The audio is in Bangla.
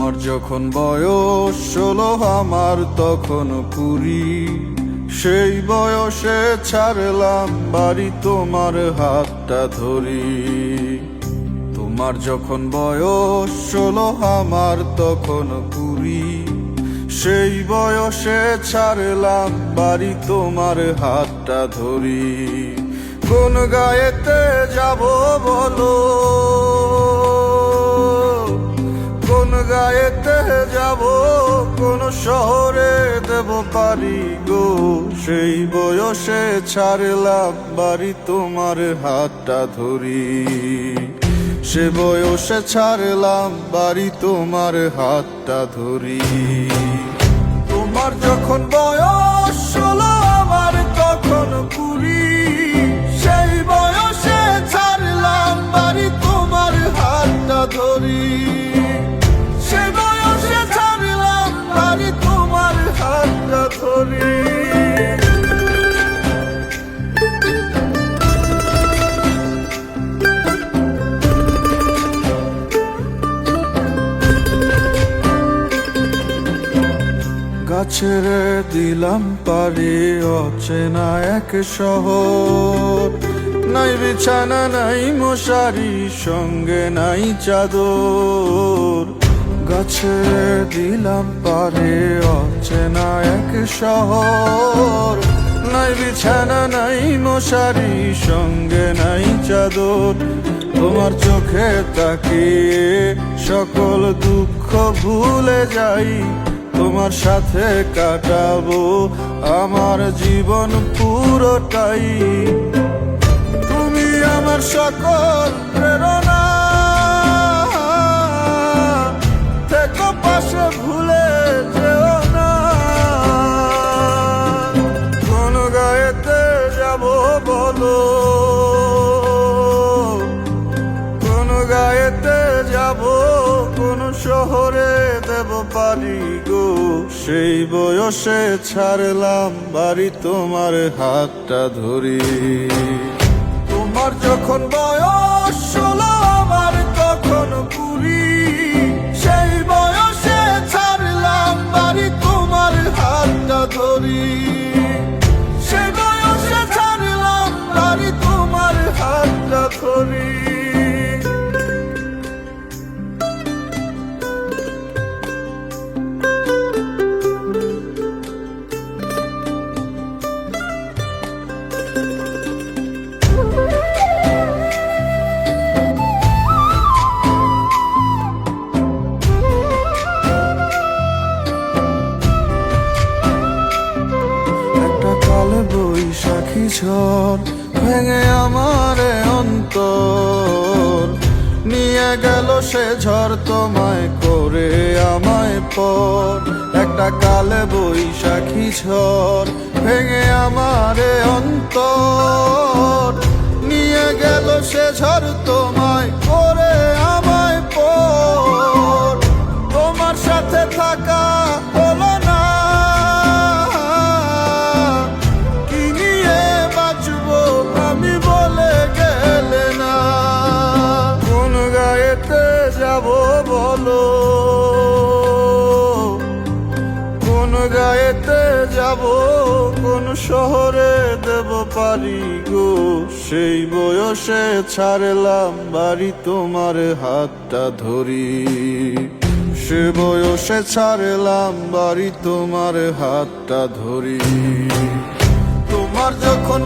তোমার যখন বয়স 16, আমার তখন 20। সেই বয়সে ছাড়লাম বাড়ি, তোমার হাতটা ধরি। তোমার যখন বয়স 16, আমার তখন 20। সেই বয়সে ছাড়লাম বাড়ি, তোমার হাতটা ধরি। কোন গায়েতে যাব বলো, কোন গায়েতে যাব, কোন শহরে দেব পারি গো। সেই বয়সে ছাড়লাম বাড়ি, তোমার হাতটা ধরি। সে বয়সে ছাড়লাম বাড়ি, তোমার হাতটা ধরি। তোমার যখন বয়স 16, আমার তখন 20। সেই বয়সে ছাড়লাম বাড়ি, তোমার হাতটা ধরি। সে বয়সে ছাড়লাম বাড়ি, তোমার হাতটা ধরি। গাছের দিলাম পারি অচেনা এক শহর। নাই বিছানা, নাই মশারি, সঙ্গে নাই চাদর। গাছের দিলাম পারি অচেনা এক শহর। নাই বিছানা, নাই মশারি, সঙ্গে নাই চাদর। তোমার চোখে তাকিয়ে সকল দুঃখ ভুলে যাই। তোমার সাথে কাটাবো আমার জীবন পুরোটাই। তুমি আমার সকল প্রেরণা, থেকো পাশে, ভুলে যেও না। কোন গায়েতে যাব বলো, কোন গায়েতে যাব, কোন শহরে দেব পারি গো। সেই বয়সে ছাড়লাম বাড়ি, তোমার হাতটা ধরি। তোমার যখন বয়স 16, আমার তখন 20। সেই বয়সে ছাড়লাম বাড়ি, তোমার হাতটা ধরি। সেই বয়সে ছাড়লাম বাড়ি, তোমার হাতটা ধরি। বৈশাখী ঝড় ভেঙে আমারে অন্তর, নিয়ে গেল সে ঝড় তোমায় করে আমায় পর। একটা কালে বৈশাখী ঝড় ভেঙে আমারে অন্তর, নিয়ে গেল সে ঝড় তোমায় করে আমায় পর। তোমার সাথে থাকা হলো না, আমি বলে গেলে না। কোন গায়েতে যাব বলো, কোন গায়েতে যাব, কোন শহরে দেব পারি গো। সেই বয়সে ছাড়লাম বাড়ি, তোমার হাতটা ধরি। সে বয়সে ছাড়লাম বাড়ি, তোমার হাতটা ধরি। তোমার যখন